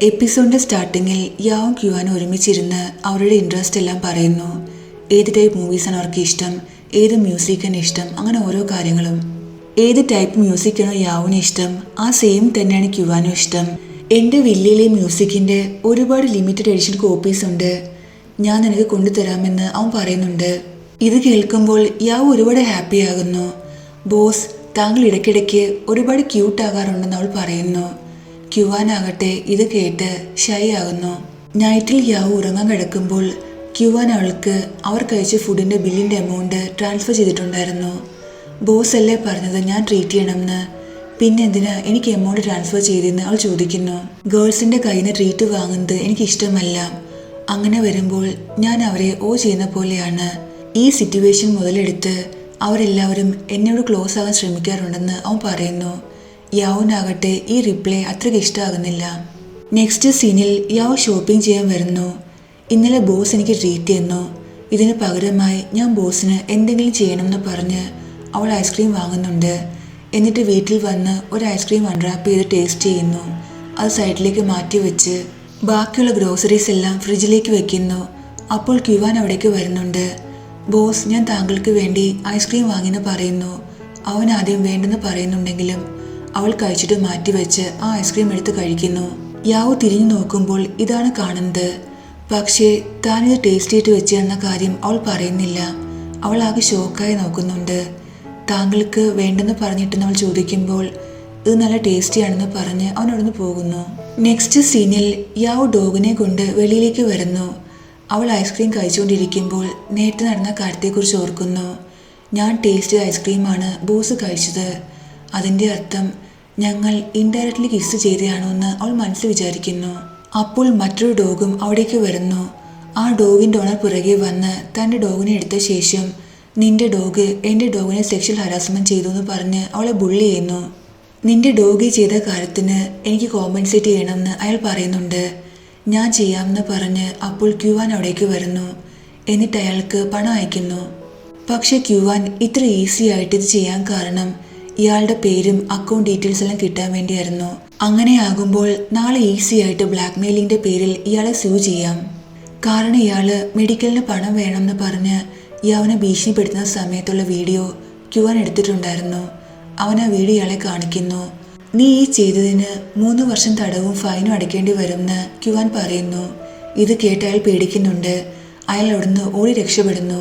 എപ്പിസോഡിന്റെ സ്റ്റാർട്ടിങ്ങിൽ യാവും ക്യുവാനും ഒരുമിച്ചിരുന്ന് അവരുടെ ഇൻട്രസ്റ്റ് എല്ലാം പറയുന്നു. ഏത് ടൈപ്പ് മൂവീസാണ് അവർക്ക് ഇഷ്ടം, ഏത് മ്യൂസിക്കാണ് ഇഷ്ടം, അങ്ങനെ ഓരോ കാര്യങ്ങളും. ഏത് ടൈപ്പ് മ്യൂസിക്കാണോ യാവിന് ഇഷ്ടം ആ സെയിം തന്നെയാണ് ക്യുവാനും ഇഷ്ടം. എൻ്റെ വില്ലയിലെ മ്യൂസിക്കിൻ്റെ ഒരുപാട് ലിമിറ്റഡ് എഡിഷൻ കോപ്പീസ് ഉണ്ട്, ഞാൻ നിനക്ക് കൊണ്ടുതരാമെന്ന് അവൻ പറയുന്നുണ്ട്. ഇത് കേൾക്കുമ്പോൾ യാവ് ഒരുപാട് ഹാപ്പി ആകുന്നു. ബോസ്, താങ്കൾ ഇടയ്ക്കിടയ്ക്ക് ഒരുപാട് ക്യൂട്ട് ആകാറുണ്ടെന്ന് അവൾ പറയുന്നു. ക്യുവാനാകട്ടെ ഇത് കേട്ട് ഷൈ ആകുന്നു. നൈറ്റിൽ യാവ് ഉറങ്ങാൻ കിടക്കുമ്പോൾ ക്യുവാൻ അവൾക്ക് അവർ കഴിച്ച ഫുഡിൻ്റെ ബില്ലിൻ്റെ എമൗണ്ട് ട്രാൻസ്ഫർ ചെയ്തിട്ടുണ്ടായിരുന്നു. ബോസ് അല്ലേ പറഞ്ഞത് ഞാൻ ട്രീറ്റ് ചെയ്യണമെന്ന്, പിന്നെ എന്തിനാ എനിക്ക് എമൗണ്ട് ട്രാൻസ്ഫർ ചെയ്തെന്ന് അവൾ ചോദിക്കുന്നു. ഗേൾസിൻ്റെ കയ്യിൽ നിന്ന് ട്രീറ്റ് വാങ്ങുന്നത് എനിക്കിഷ്ടമല്ല, അങ്ങനെ വരുമ്പോൾ ഞാൻ അവരെ ചെയ്യുന്ന പോലെയാണ്. ഈ സിറ്റുവേഷൻ മുതലെടുത്ത് അവരെല്ലാവരും എന്നോട് ക്ലോസ് ആകാൻ ശ്രമിക്കാറുണ്ടെന്ന് അവൻ പറയുന്നു. യാവുനാകട്ടെ ഈ റിപ്ലൈ അത്രയ്ക്ക് ഇഷ്ടമാകുന്നില്ല. നെക്സ്റ്റ് സീനിൽ യാവ് ഷോപ്പിംഗ് ചെയ്യാൻ വരുന്നു. ഇന്നലെ ബോസ് എനിക്ക് ട്രീറ്റ് ചെയ്യുന്നു, ഇതിന് പകരമായി ഞാൻ ബോസിന് എന്തെങ്കിലും ചെയ്യണമെന്ന് പറഞ്ഞ് അവൾ ഐസ്ക്രീം വാങ്ങുന്നുണ്ട്. എന്നിട്ട് വീട്ടിൽ വന്ന് ഒരു ഐസ്ക്രീം അൺറാപ്പ് ചെയ്ത് ടേസ്റ്റ് ചെയ്യുന്നു. അത് സൈഡിലേക്ക് മാറ്റി വെച്ച് ബാക്കിയുള്ള ഗ്രോസറീസ് എല്ലാം ഫ്രിഡ്ജിലേക്ക് വെക്കുന്നു. അപ്പോൾ ക്യുവാൻ അവിടേക്ക് വരുന്നുണ്ട്. ബോസ്, ഞാൻ താങ്കൾക്ക് വേണ്ടി ഐസ്ക്രീം വാങ്ങിയെന്ന് പറയുന്നു. അവൻ ആദ്യം വേണ്ടെന്ന് പറയുന്നുണ്ടെങ്കിലും അവൾ കഴിച്ചിട്ട് മാറ്റിവെച്ച് ആ ഐസ്ക്രീം എടുത്ത് കഴിക്കുന്നു. യാവ് തിരിഞ്ഞു നോക്കുമ്പോൾ ഇതാണ് കാണുന്നത്. പക്ഷേ താനിത് ടേസ്റ്റ് ചെയ്ത് വെച്ചെന്ന കാര്യം അവൾ പറയുന്നില്ല. അവൾ ആകെ ഷോക്കായി നോക്കുന്നുണ്ട്. താങ്കൾക്ക് വേണ്ടെന്ന് പറഞ്ഞിട്ടെന്ന് അവൾ ചോദിക്കുമ്പോൾ ഇത് നല്ല ടേസ്റ്റിയാണെന്ന് പറഞ്ഞ് അവൻ അവിടുന്ന് പോകുന്നു. നെക്സ്റ്റ് സീനിൽ യാവ് ഡോഗിനെ കൊണ്ട് വെളിയിലേക്ക് വരുന്നു. അവൾ ഐസ്ക്രീം കഴിച്ചുകൊണ്ടിരിക്കുമ്പോൾ നേരത്തെ നടന്ന കാര്യത്തെക്കുറിച്ച് ഓർക്കുന്നു. ഞാൻ ടേസ്റ്റ് ചെയ്ത ഐസ്ക്രീമാണ് ബോസ് കഴിച്ചത്, അതിൻ്റെ അർത്ഥം ഞങ്ങൾ ഇൻഡയറക്റ്റ്ലി കിസ് ചെയ്തതാണോ എന്ന് അവൾ മനസ്സിൽ വിചാരിക്കുന്നു. അപ്പോൾ മറ്റൊരു ഡോഗും അവിടേക്ക് വരുന്നു. ആ ഡോഗിൻ്റെ ഓണർ പുറകെ വന്ന് തൻ്റെ ഡോഗിനെ എടുത്ത ശേഷം നിന്റെ ഡോഗ് എൻ്റെ ഡോഗിനെ സെക്ഷൽ ഹരാസ്മെൻറ്റ് ചെയ്തു എന്ന് പറഞ്ഞ് അവളെ ബുള്ളി ചെയ്യുന്നു. നിന്റെ ഡോഗ് ചെയ്ത കാര്യത്തിന് എനിക്ക് കോമ്പൻസേറ്റ് ചെയ്യണമെന്ന് അയാൾ പറയുന്നുണ്ട്. ഞാൻ ചെയ്യാമെന്ന് പറഞ്ഞ് അപ്പോൾ ക്യുവാൻ അവിടേക്ക് വരുന്നു. എന്നിട്ട് അയാൾക്ക് പണം അയക്കുന്നു. പക്ഷെ ക്യുവാൻ ഇത്ര ഈസി ആയിട്ട് ഇത് ചെയ്യാൻ കാരണം ഇയാളുടെ പേരും അക്കൗണ്ട് ഡീറ്റെയിൽസ് എല്ലാം കിട്ടാൻ വേണ്ടിയായിരുന്നു. അങ്ങനെ ആകുമ്പോൾ നാളെ ഈസി ആയിട്ട് ബ്ലാക്ക് മെയിലിൻ്റെ പേരിൽ ഇയാളെ സ്യൂ ചെയ്യാം. കാരണം ഇയാൾ മെഡിക്കലിന് പണം വേണമെന്ന് പറഞ്ഞ് യാവനെ ഭീഷണിപ്പെടുത്തുന്ന സമയത്തുള്ള വീഡിയോ ക്യുവാൻ എടുത്തിട്ടുണ്ടായിരുന്നു. അവൻ ആ വീഡിയോ ഇയാളെ കാണിക്കുന്നു. നീ ഈ ചെയ്തതിന് 3 വർഷം തടവും ഫൈനും അടയ്ക്കേണ്ടി വരുമെന്ന് ക്യുവാൻ പറയുന്നു. ഇത് കേട്ട് അയാൾ പേടിക്കുന്നുണ്ട്. അയാൾ അവിടുന്ന് ഓടി രക്ഷപ്പെടുന്നു.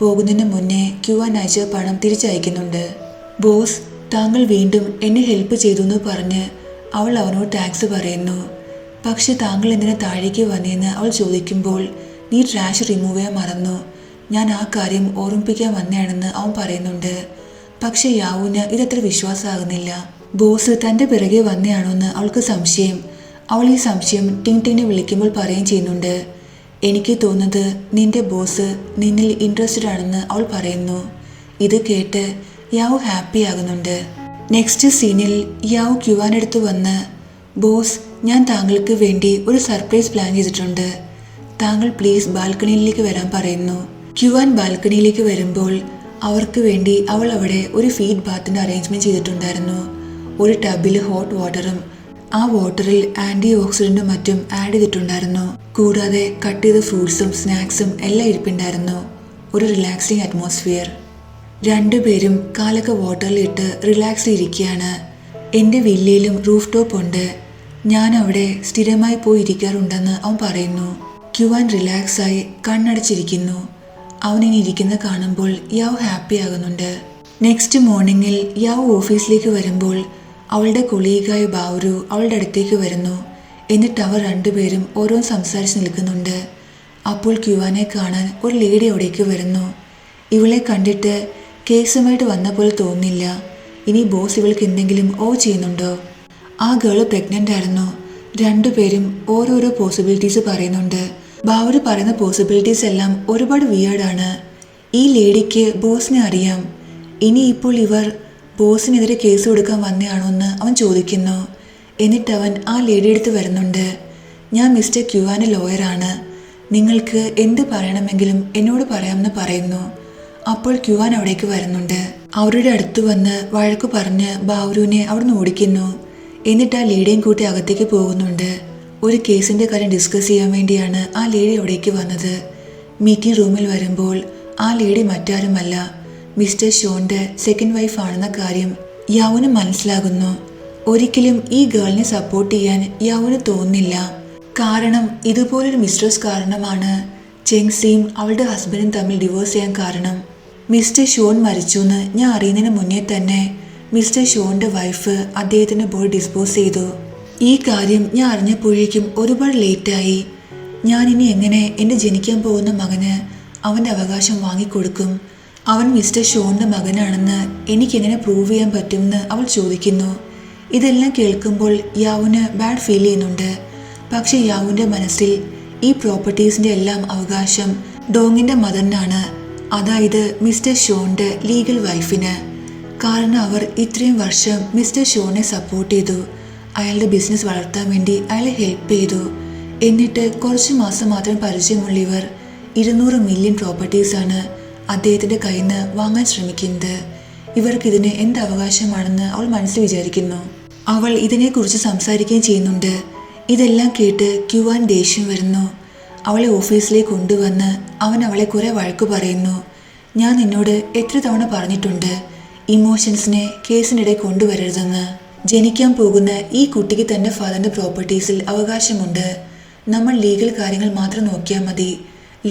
പോകുന്നതിന് മുന്നേ ക്യുവാൻ അയച്ച പണം തിരിച്ചയക്കുന്നുണ്ട്. ബോസ്, താങ്കൾ വീണ്ടും എന്നെ ഹെൽപ്പ് ചെയ്തു എന്ന് പറഞ്ഞ് അവൾ അവനോട് താങ്ക്സ് പറയുന്നു. പക്ഷെ താങ്കൾ എന്തിനാ താഴേക്ക് വന്നതെന്ന് അവൾ ചോദിക്കുമ്പോൾ നീ ട്രാഷ് റിമൂവ് ചെയ്യാൻ മറന്നു, ഞാൻ ആ കാര്യം ഓർമ്മിപ്പിക്കാൻ വന്നതാണെന്ന് അവൻ പറയുന്നുണ്ട്. പക്ഷെ യാവുന് ഇതത്ര വിശ്വാസമാകുന്നില്ല. ബോസ് തൻ്റെ പിറകെ വന്നതാണോന്ന് അവൾക്ക് സംശയം. അവൾ ഈ സംശയം ടിങ് വിളിക്കുമ്പോൾ പറയുകയും ചെയ്യുന്നുണ്ട്. എനിക്ക് തോന്നുന്നത് നിന്റെ ബോസ് നിന്നിൽ ഇൻട്രസ്റ്റഡ് ആണെന്ന് അവൾ പറയുന്നു. ഇത് കേട്ട് യാവ് ഹാപ്പി ആകുന്നുണ്ട്. നെക്സ്റ്റ് സീനിൽ യാവ് ക്യുവാൻ്റെ അടുത്ത് വന്ന് ബോസ്, ഞാൻ താങ്കൾക്ക് വേണ്ടി ഒരു സർപ്രൈസ് പ്ലാൻ ചെയ്തിട്ടുണ്ട്, താങ്കൾ പ്ലീസ് ബാൽക്കണിയിലേക്ക് വരാൻ പറയുന്നു. ക്യുവാൻ ബാൽക്കണിയിലേക്ക് വരുമ്പോൾ അവർക്ക് വേണ്ടി അവൾ അവിടെ ഒരു ഫീഡ് ബാത്തിൻ്റെ അറേഞ്ച്മെൻറ്റ് ചെയ്തിട്ടുണ്ടായിരുന്നു. ഒരു ടബിൽ ഹോട്ട് വാട്ടറും ആ വാട്ടറിൽ ആൻറ്റി ഓക്സിഡൻറ്റും മറ്റും ആഡ് ചെയ്തിട്ടുണ്ടായിരുന്നു. കൂടാതെ കട്ട് ചെയ്ത ഫ്രൂട്ട്സും സ്നാക്സും എല്ലാം ഇരിപ്പുണ്ടായിരുന്നു. ഒരു റിലാക്സിങ് അറ്റ്മോസ്ഫിയർ. രണ്ടുപേരും കാലൊക്കെ വാട്ടറിലിട്ട് റിലാക്സ് ഇരിക്കുകയാണ്. എൻ്റെ വില്ലയിലും റൂഫ് ടോപ്പ് ഉണ്ട്, ഞാൻ അവിടെ സ്ഥിരമായി പോയി ഇരിക്കാറുണ്ടെന്ന് അവൻ പറയുന്നു. ക്യുവാൻ റിലാക്സായി കണ്ണടച്ചിരിക്കുന്നു. അവനിനി ഇരിക്കുന്ന കാണുമ്പോൾ യാവ് ഹാപ്പി ആകുന്നുണ്ട്. നെക്സ്റ്റ് മോർണിംഗിൽ യാവ് ഓഫീസിലേക്ക് വരുമ്പോൾ അവളുടെ കൊളീഗായ ബാവരു അവളുടെ അടുത്തേക്ക് വരുന്നു. എന്നിട്ട് അവർ രണ്ടുപേരും ഓരോന്ന് സംസാരിച്ച് നിൽക്കുന്നുണ്ട്. അപ്പോൾ ക്യുവാനെ കാണാൻ ഒരു ലേഡി അവിടേക്ക് വരുന്നു. ഇവളെ കണ്ടിട്ട് കേസുമായിട്ട് വന്ന പോലെ തോന്നില്ല. ഇനി ബോസ് ഇവൾക്ക് എന്തെങ്കിലും ചെയ്യുന്നുണ്ടോ? ആ ഗേള് പ്രഗ്നൻ്റ് ആയിരുന്നു. രണ്ടുപേരും ഓരോരോ പോസിബിലിറ്റീസ് പറയുന്നുണ്ട്. ബാവരു പറയുന്ന പോസിബിലിറ്റീസ് എല്ലാം ഒരുപാട് വിയേർഡാണ്. ഈ ലേഡിക്ക് ബോസിനെ അറിയാം. ഇനി ഇപ്പോൾ ഇവർ ബോസിനെതിരെ കേസ് കൊടുക്കാൻ വന്നതാണോ എന്ന് അവൻ ചോദിക്കുന്നു. എന്നിട്ട് അവൻ ആ ലേഡിയുടെ അടുത്ത് വരുന്നുണ്ട്. ഞാൻ മിസ്റ്റർ ക്യുവാൻ്റെ ലോയറാണ്, നിങ്ങൾക്ക് എന്ത് പറയണമെങ്കിലും എന്നോട് പറയാമെന്ന് പറയുന്നു. അപ്പോൾ ക്യുവാൻ അവിടേക്ക് വരുന്നുണ്ട്. അവരുടെ അടുത്ത് വന്ന് വഴക്കു പറഞ്ഞ് ബാവരുവിനെ അവിടുന്ന് ഓടിക്കുന്നു. എന്നിട്ട് ആ ലേഡിയും കൂട്ടി അകത്തേക്ക് പോകുന്നുണ്ട്. ഒരു കേസിൻ്റെ കാര്യം ഡിസ്കസ് ചെയ്യാൻ വേണ്ടിയാണ് ആ ലേഡി അവിടേക്ക് വന്നത്. മീറ്റിംഗ് റൂമിൽ വരുമ്പോൾ ആ ലേഡി മറ്റാരുമല്ല മിസ്റ്റർ ഷോന്റെ സെക്കൻഡ് വൈഫ് ആണെന്ന കാര്യം യാവുന് മനസ്സിലാകുന്നു. ഒരിക്കലും ഈ ഗേളിനെ സപ്പോർട്ട് ചെയ്യാൻ യാവുന് തോന്നുന്നില്ല. കാരണം ഇതുപോലൊരു മിസ്ട്രസ് കാരണമാണ് ചെങ്സിയും അവളുടെ ഹസ്ബൻഡും തമ്മിൽ ഡിവോഴ്സ് ചെയ്യാൻ കാരണം. മിസ്റ്റർ ഷോൺ മരിച്ചുവെന്ന് ഞാൻ അറിയുന്നതിന് മുന്നേ തന്നെ മിസ്റ്റർ ഷോന്റെ വൈഫ് അദ്ദേഹത്തിൻ്റെ ബോഡി ഡിസ്പോസ് ചെയ്തു. ഈ കാര്യം ഞാൻ അറിഞ്ഞപ്പോഴേക്കും ഒരുപാട് ലേറ്റായി. ഞാൻ ഇനി എങ്ങനെ എൻ്റെ ജനിക്കാൻ പോകുന്ന മകന് അവൻ്റെ അവകാശം വാങ്ങിക്കൊടുക്കും? അവൻ മിസ്റ്റർ ഷോന്റെ മകനാണെന്ന് എനിക്കെങ്ങനെ പ്രൂവ് ചെയ്യാൻ പറ്റുമെന്ന് അവൾ ചോദിക്കുന്നു. ഇതെല്ലാം കേൾക്കുമ്പോൾ യാവുന് ബാഡ് ഫീൽ ചെയ്യുന്നുണ്ട്. പക്ഷെ യാവുൻ്റെ മനസ്സിൽ ഈ പ്രോപ്പർട്ടീസിൻ്റെ എല്ലാം അവകാശം ഡോങ്ങിൻ്റെ മദറിനാണ്, അതായത് മിസ്റ്റർ ഷോന്റെ ലീഗൽ വൈഫിന്. കാരണം അവർ ഇത്രയും വർഷം മിസ്റ്റർ ഷോനെ സപ്പോർട്ട് ചെയ്തു, അയാളുടെ ബിസിനസ് വളർത്താൻ വേണ്ടി അയാളെ ഹെൽപ്പ് ചെയ്തു. എന്നിട്ട് കുറച്ച് മാസം മാത്രം പരിചയമുള്ള ഇവർ 200 മില്യൺ പ്രോപ്പർട്ടീസാണ് അദ്ദേഹത്തിൻ്റെ കയ്യിൽ നിന്ന് വാങ്ങാൻ ശ്രമിക്കുന്നത്. ഇവർക്കിതിന് എന്ത് അവകാശമാണെന്ന് അവൾ മനസ്സിൽ വിചാരിക്കുന്നു. അവൾ ഇതിനെക്കുറിച്ച് സംസാരിക്കുകയും ചെയ്യുന്നുണ്ട്. ഇതെല്ലാം കേട്ട് ക്യുവാൻ ദേഷ്യം വരുന്നു. അവളെ ഓഫീസിലേക്ക് കൊണ്ടുവന്ന് അവൻ അവളെ കുറെ വഴക്കു പറയുന്നു. ഞാൻ നിന്നോട് എത്ര തവണ പറഞ്ഞിട്ടുണ്ട് ഇമോഷൻസിനെ കേസിനിടെ കൊണ്ടുവരരുതെന്ന്. ജനിക്കാൻ പോകുന്ന ഈ കുട്ടിക്ക് തൻ്റെ ഫാദറിൻ്റെ പ്രോപ്പർട്ടീസിൽ അവകാശമുണ്ട്. നമ്മൾ ലീഗൽ കാര്യങ്ങൾ മാത്രം നോക്കിയാൽ മതി.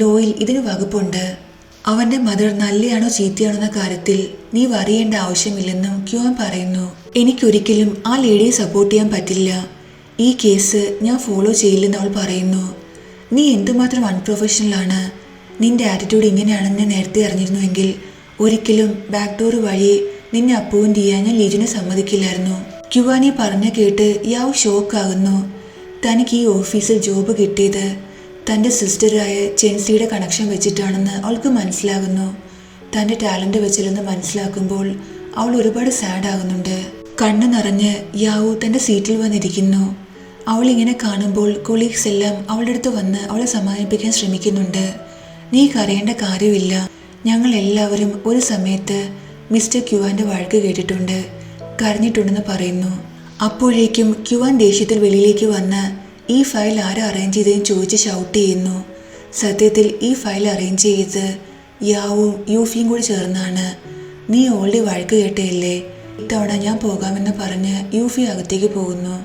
ലോയിൽ ഇതിന് വകുപ്പുണ്ട്. അവൻ്റെ മദർ നല്ലയാണോ ചീത്തയാണോ എന്ന കാര്യത്തിൽ നീ അറിയേണ്ട ആവശ്യമില്ലെന്നും ക്യുവാൻ പറയുന്നു. എനിക്കൊരിക്കലും ആ ലേഡിയെ സപ്പോർട്ട് ചെയ്യാൻ പറ്റില്ല. ഈ കേസ് ഞാൻ ഫോളോ ചെയ്യില്ലെന്ന് അവൾ പറയുന്നു. നീ എന്തുമാത്രം അൺപ്രൊഫഷണലാണ്. നിന്റെ ആറ്റിറ്റ്യൂഡ് ഇങ്ങനെയാണെന്ന് നേരത്തെ അറിഞ്ഞിരുന്നുവെങ്കിൽ ഒരിക്കലും ബാക്ക് ഡോർ വഴി നിന്നെ അപ്പോയിന്റ് ചെയ്യാൻ ഞാൻ ലീജിനെ സമ്മതിക്കില്ലായിരുന്നു. ക്യുവാനി പറഞ്ഞ കേട്ട് യാവ് ഷോക്കാകുന്നു. തനിക്ക് ഈ ഓഫീസിൽ ജോബ് കിട്ടിയത് തൻ്റെ സിസ്റ്ററായ ചെൻസിയുടെ കണക്ഷൻ വെച്ചിട്ടാണെന്ന് അവൾക്ക് മനസ്സിലാകുന്നു. തൻ്റെ ടാലൻ്റ് വെച്ചില്ലെന്ന് മനസ്സിലാക്കുമ്പോൾ അവൾ ഒരുപാട് സാഡ് ആകുന്നുണ്ട്. കണ്ണു നിറഞ്ഞ് യാവു തൻ്റെ സീറ്റിൽ വന്നിരിക്കുന്നു. അവളിങ്ങനെ കാണുമ്പോൾ കൊളീഗ്സ് എല്ലാം അവളുടെ അടുത്ത് വന്ന് അവളെ സമാധാനിപ്പിക്കാൻ ശ്രമിക്കുന്നുണ്ട്. നീ കരയേണ്ട കാര്യമില്ല. ഞങ്ങൾ എല്ലാവരും ഒരു സമയത്ത് മിസ്റ്റർ ക്യുവാൻ്റെ വഴക്ക് കേട്ടിട്ടുണ്ട്, കരഞ്ഞിട്ടുണ്ടെന്ന് പറയുന്നു. അപ്പോഴേക്കും ക്യുവാൻ ദേഷ്യത്തിൽ വെളിയിലേക്ക് വന്ന് ഈ ഫയൽ ആരാ അറേഞ്ച് ചെയ്തതെന്ന് ചോദിച്ച് ഷൗട്ട് ചെയ്യുന്നു. സത്യത്തിൽ ഈ ഫയൽ അറേഞ്ച് ചെയ്ത് യാവും യൂഫിയും കൂടി ചേർന്നാണ്. നീ ഓൾറെഡി വഴക്ക് കേട്ടയല്ലേ, ഇത്തവണ ഞാൻ പോകാമെന്ന് പറഞ്ഞ് യൂഫി അകത്തേക്ക് പോകുന്നു.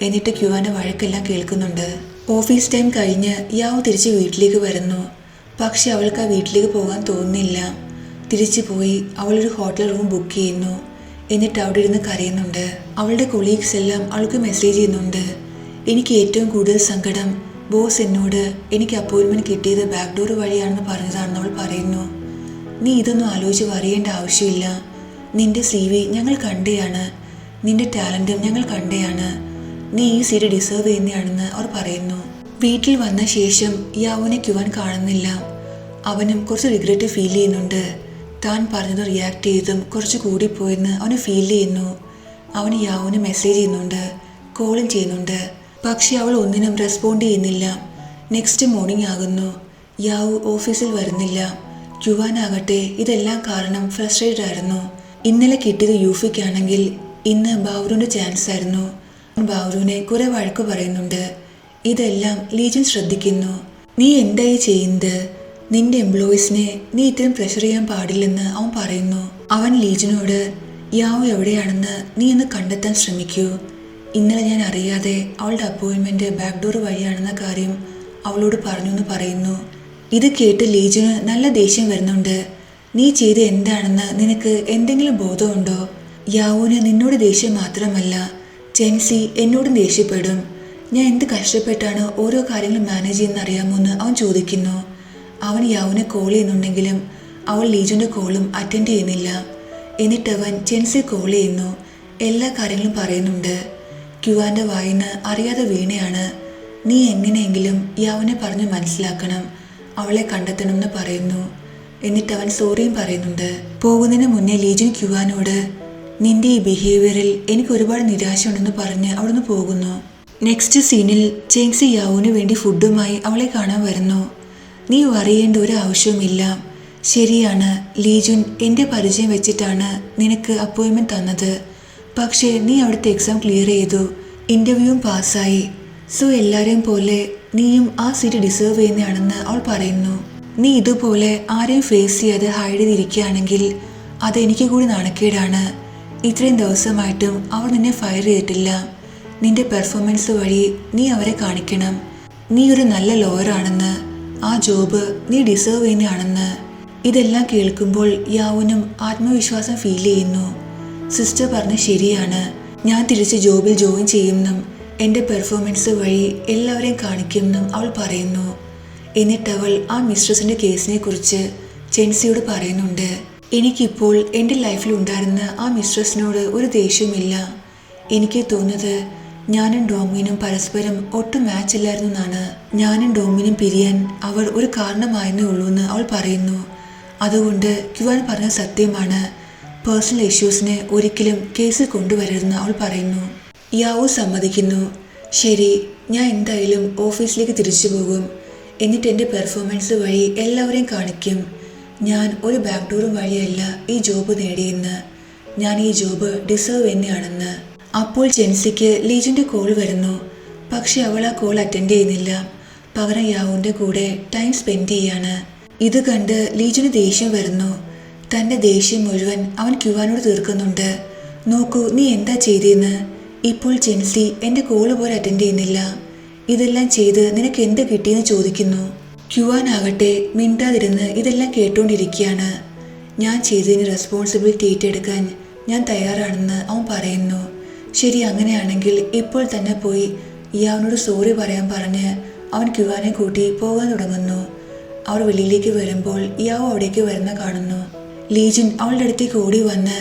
എന്നിട്ട് ക്യുവാൻ്റെ വഴക്കെല്ലാം കേൾക്കുന്നുണ്ട്. ഓഫീസ് ടൈം കഴിഞ്ഞ് യാവ് തിരിച്ച് വീട്ടിലേക്ക് വരുന്നു. പക്ഷെ അവൾക്ക് ആ വീട്ടിലേക്ക് പോകാൻ തോന്നുന്നില്ല. തിരിച്ചു പോയി അവളൊരു ഹോട്ടൽ റൂം ബുക്ക് ചെയ്യുന്നു. എന്നിട്ട് അവിടെ ഇരുന്ന് കരയുന്നുണ്ട്. അവളുടെ കൊളീഗ്സ് എല്ലാം അവൾക്ക് മെസ്സേജ് ചെയ്യുന്നുണ്ട്. എനിക്ക് ഏറ്റവും കൂടുതൽ സങ്കടം ബോസ് എന്നോട് എനിക്ക് അപ്പോയിൻമെൻറ്റ് കിട്ടിയത് ബാക്ക് ഡോർ വഴിയാണെന്ന് പറഞ്ഞതാണെന്ന് അവൾ പറയുന്നു. നീ ഇതൊന്നും ആലോചിച്ച് അറിയേണ്ട ആവശ്യമില്ല. നിന്റെ CV ഞങ്ങൾ കണ്ടയാണ്, നിന്റെ ടാലൻറ്റും ഞങ്ങൾ കണ്ടയാണ്. നീ ഈ സീറ്റ് ഡിസേർവ് ചെയ്യുന്നതാണെന്ന് അവർ പറയുന്നു. വീട്ടിൽ വന്ന ശേഷം യാവുനെ ക്യുവാൻ കാണുന്നില്ല. അവനും കുറച്ച് റിഗ്രറ്റ് ഫീൽ ചെയ്യുന്നുണ്ട്. താൻ പറഞ്ഞത് റിയാക്ട് ചെയ്തും കുറച്ച് കൂടിപ്പോയെന്ന് അവന് ഫീൽ ചെയ്യുന്നു. അവന് യാവുന് മെസ്സേജ് ചെയ്യുന്നുണ്ട്, കോളും ചെയ്യുന്നുണ്ട്. പക്ഷെ അവൾ ഒന്നിനും റെസ്പോണ്ട് ചെയ്യുന്നില്ല. നെക്സ്റ്റ് മോർണിംഗ് ആകുന്നു. യാവു ഓഫീസിൽ വരുന്നില്ല. ക്യുവാനാകട്ടെ ഇതെല്ലാം കാരണം ഫ്രസ്ട്രേറ്റഡ് ആയിരുന്നു. ഇന്നലെ കിട്ടിയത് യൂഫിക്കാണെങ്കിൽ ഇന്ന് ബാവ്രുവിൻ്റെ ചാൻസ് ആയിരുന്നു. ബാവ്രുവിനെ കുറെ വഴക്ക് പറയുന്നുണ്ട്. ഇതെല്ലാം ലീജൻ ശ്രദ്ധിക്കുന്നു. നീ എന്തായി ചെയ്യുന്നത്? നിന്റെ എംപ്ലോയീസിനെ നീ ഇത്തരം പ്രഷർ ചെയ്യാൻ പാടില്ലെന്ന് അവൻ പറയുന്നു. അവൻ ലീജനോട് യാവു എവിടെയാണെന്ന് നീ ഒന്ന് കണ്ടെത്താൻ ശ്രമിക്കൂ. ഇന്നലെ ഞാൻ അറിയാതെ അവളുടെ അപ്പോയിൻമെൻറ്റ് ബാക്ക് ഡോർ വഴിയാണെന്ന കാര്യം അവളോട് പറഞ്ഞു എന്ന് പറയുന്നു. ഇത് കേട്ട് ലീജന് നല്ല ദേഷ്യം വരുന്നുണ്ട്. നീ ചെയ്ത് എന്താണെന്ന് നിനക്ക് എന്തെങ്കിലും ബോധമുണ്ടോ? യാവുന് നിന്നോട് ദേഷ്യം മാത്രമല്ല, ചെൻസി എന്നോടും ദേഷ്യപ്പെടും. ഞാൻ എന്ത് കഷ്ടപ്പെട്ടാണ് ഓരോ കാര്യങ്ങളും മാനേജ് ചെയ്യുന്ന അറിയാമോ എന്ന് അവൻ ചോദിക്കുന്നു. അവൻ യാവുനെ കോൾ ചെയ്യുന്നുണ്ടെങ്കിലും അവൾ ലീജൻ്റെ കോളും അറ്റൻഡ് ചെയ്യുന്നില്ല. എന്നിട്ടവൻ ചെൻസി കോൾ ചെയ്യുന്നു. എല്ലാ കാര്യങ്ങളും പറയുന്നുണ്ട്. ക്യുവാൻ്റെ വായിന്ന് അറിയാതെ വീണയാണ്. നീ എങ്ങനെയെങ്കിലും യാവുനെ പറഞ്ഞ് മനസ്സിലാക്കണം, അവളെ കണ്ടെത്തണമെന്ന് പറയുന്നു. എന്നിട്ട് അവൻ സോറിയും പറയുന്നുണ്ട്. പോകുന്നതിന് മുന്നേ ലീജൻ ക്യുവാനോട് നിന്റെ ഈ ബിഹേവിയറിൽ എനിക്ക് ഒരുപാട് നിരാശയുണ്ടെന്ന് പറഞ്ഞ് അവിടുന്ന് പോകുന്നു. നെക്സ്റ്റ് സീനിൽ ചെങ്സി യാവുവിന് വേണ്ടി ഫുഡുമായി അവളെ കാണാൻ വരുന്നു. നീ അറിയേണ്ട ഒരു ആവശ്യവുമില്ല. ശരിയാണ്, ലീജുൻ എൻ്റെ പരിചയം വെച്ചിട്ടാണ് നിനക്ക് അപ്പോയിൻമെൻറ്റ് തന്നത്. പക്ഷേ നീ അവിടുത്തെ എക്സാം ക്ലിയർ ചെയ്തു, ഇൻ്റർവ്യൂവും പാസ്സായി. സോ എല്ലാവരെയും പോലെ നീയും ആ സീറ്റ് ഡിസേർവ് ചെയ്യുന്നതാണെന്ന് അവൾ പറയുന്നു. നീ ഇതുപോലെ ആരെയും ഫേസ് ചെയ്യാതെ ഹൈഡ് ചെയ്തിരിക്കുകയാണെങ്കിൽ അത് എനിക്ക് കൂടി നാണക്കേടാണ്. ഇത്രയും ദിവസമായിട്ടും അവർ നിന്നെ ഫയർ ചെയ്തിട്ടില്ല. നിന്റെ പെർഫോമൻസ് വഴി നീ അവരെ കാണിക്കണം നീ ഒരു നല്ല ലോയറാണെന്ന്, ആ ജോബ് നീ ഡിസേർവ് ചെയ്യുന്നതാണെന്ന്. ഇതെല്ലാം കേൾക്കുമ്പോൾ യാവുനും ആത്മവിശ്വാസം ഫീൽ ചെയ്യുന്നു. സിസ്റ്റർ പറഞ്ഞ ശരിയാണ്, ഞാൻ തിരിച്ച് ജോബിൽ ജോയിൻ ചെയ്യുമെന്നും എൻ്റെ പെർഫോമൻസ് വഴി എല്ലാവരെയും കാണിക്കുമെന്നും അവൾ പറയുന്നു. എന്നിട്ട് അവൾ ആ മിസ്ട്രസിൻ്റെ കേസിനെ കുറിച്ച് ചെൻസിയോട് പറയുന്നുണ്ട്. എനിക്കിപ്പോൾ എൻ്റെ ലൈഫിൽ ഉണ്ടായിരുന്ന ആ മിസ്ട്രസിനോട് ഒരു ദേഷ്യവുമില്ല. എനിക്ക് തോന്നുന്നത് ഞാനും ഡോമിനും പരസ്പരം ഒട്ടും മാച്ച് ഇല്ലായിരുന്നു എന്നാണ്. ഞാനും ഡോമിനും പിരിയാൻ അവൾ ഒരു കാരണമായെന്നേ ഉള്ളൂ എന്ന് അവൾ പറയുന്നു. അതുകൊണ്ട് ക്യുവാൻ പറഞ്ഞ സത്യമാണ്, പേഴ്സണൽ ഇഷ്യൂസിനെ ഒരിക്കലും കേസിൽ കൊണ്ടുവരരുതെന്ന് അവൾ പറയുന്നു. യാവു സമ്മതിക്കുന്നു. ശരി, ഞാൻ എന്തായാലും ഓഫീസിലേക്ക് തിരിച്ചു പോകും. എന്നിട്ട് എൻ്റെ പെർഫോമൻസ് വഴി എല്ലാവരെയും കാണിക്കും ഞാൻ ഒരു ബാക്ക് ഡോറും വഴിയല്ല ഈ ജോബ് നേടിയെന്ന്, ഞാൻ ഈ ജോബ് ഡിസേർവ് തന്നെയാണെന്ന്. അപ്പോൾ ജെൻസിക്ക് ലീജിൻ്റെ കോൾ വരുന്നു. പക്ഷെ അവൾ ആ കോൾ അറ്റൻഡ് ചെയ്യുന്നില്ല. പകരം യാവുവിൻ്റെ കൂടെ ടൈം സ്പെൻഡ് ചെയ്യാണ്. ഇത് കണ്ട് ലീജിന് ദേഷ്യം വരുന്നു. തൻ്റെ ദേഷ്യം മുഴുവൻ അവൻ ക്യുവാനോട് തീർക്കുന്നുണ്ട്. നോക്കൂ, നീ എന്താ ചെയ്തതെന്ന്. ഇപ്പോൾ ജെൻസി എൻ്റെ കോള് പോലെ അറ്റൻഡ് ചെയ്യുന്നില്ല. ഇതെല്ലാം ചെയ്ത് നിനക്ക് എന്ത് കിട്ടിയെന്ന് ചോദിക്കുന്നു. ക്യുവാൻ ആകട്ടെ മിണ്ടാതിരുന്ന് ഇതെല്ലാം കേട്ടുകൊണ്ടിരിക്കുകയാണ്. ഞാൻ ചെയ്തതിന് റെസ്പോൺസിബിലിറ്റി ഏറ്റെടുക്കാൻ ഞാൻ തയ്യാറാണെന്ന് അവൻ പറയുന്നു. ശരി, അങ്ങനെയാണെങ്കിൽ ഇപ്പോൾ തന്നെ പോയി യാവനോട് സോറി പറയാൻ പറഞ്ഞ് അവൻ ക്യുവാനെ കൂട്ടി പോകാൻ തുടങ്ങുന്നു. അവർ വെളിയിലേക്ക് വരുമ്പോൾ യാവോ അവിടേക്ക് വരുന്ന കാണുന്നു. ലീജിൻ അവളുടെ അടുത്തേക്ക് ഓടി വന്ന്,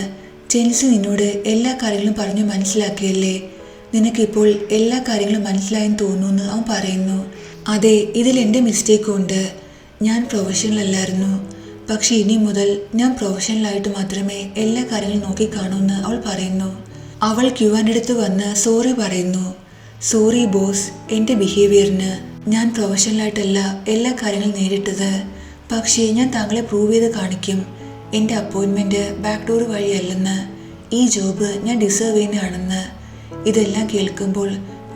ജെൻസി നിന്നോട് എല്ലാ കാര്യങ്ങളും പറഞ്ഞു മനസ്സിലാക്കിയല്ലേ, നിനക്കിപ്പോൾ എല്ലാ കാര്യങ്ങളും മനസ്സിലായെന്ന് തോന്നുന്നു അവൻ പറയുന്നു. അതെ, ഇതിൽ എൻ്റെ മിസ്റ്റേക്കും ഉണ്ട്. ഞാൻ പ്രൊഫഷണൽ അല്ലായിരുന്നു. പക്ഷെ ഇനി മുതൽ ഞാൻ പ്രൊഫഷണലായിട്ട് മാത്രമേ എല്ലാ കാര്യങ്ങളും നോക്കിക്കാണൂന്ന് അവൾ പറയുന്നു. അവൾ ക്യുവാൻ്റെ അടുത്ത് വന്ന് സോറി പറയുന്നു. സോറി ബോസ്, എൻ്റെ ബിഹേവിയറിന്. ഞാൻ പ്രൊഫഷണലായിട്ടല്ല എല്ലാ കാര്യങ്ങളും നേരിട്ടത്. പക്ഷേ ഞാൻ താങ്കളെ പ്രൂവ് ചെയ്ത് കാണിക്കും എൻ്റെ അപ്പോയിൻമെൻറ്റ് ബാക്ക് ഡോർ വഴിയല്ലെന്ന്, ഈ ജോബ് ഞാൻ ഡിസേർവ് ചെയ്യുന്നതാണെന്ന്. ഇതെല്ലാം കേൾക്കുമ്പോൾ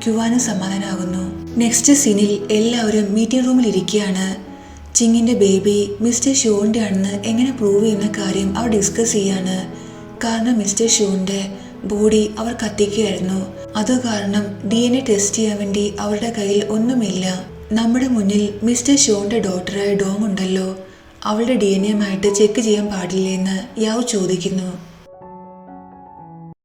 ക്യുവാനും സമാധാനമാകുന്നു. നെക്സ്റ്റ് സീനിൽ എല്ലാവരും മീറ്റിംഗ് റൂമിൽ ഇരിക്കുകയാണ്. ചിങ്ങിൻ്റെ ബേബി മിസ്റ്റർ ഷോൻ്റെ ആണെന്ന് എങ്ങനെ പ്രൂവ് ചെയ്യുന്ന കാര്യം അവർ ഡിസ്കസ് ചെയ്യാണ്. കാരണം മിസ്റ്റർ ഷോൻ്റെ ബോഡി അവർ കത്തിക്കുകയായിരുന്നു. അത് കാരണം DNA ടെസ്റ്റ് ചെയ്യാൻ വേണ്ടി അവരുടെ കയ്യിൽ ഒന്നുമില്ല. നമ്മുടെ മുന്നിൽ മിസ്റ്റർ ഷോൻ്റെ ഡോട്ടറായ ഡോം ഉണ്ടല്ലോ, അവളുടെ DNA ചെക്ക് ചെയ്യാൻ പാടില്ലെന്ന് യാവ് ചോദിക്കുന്നു.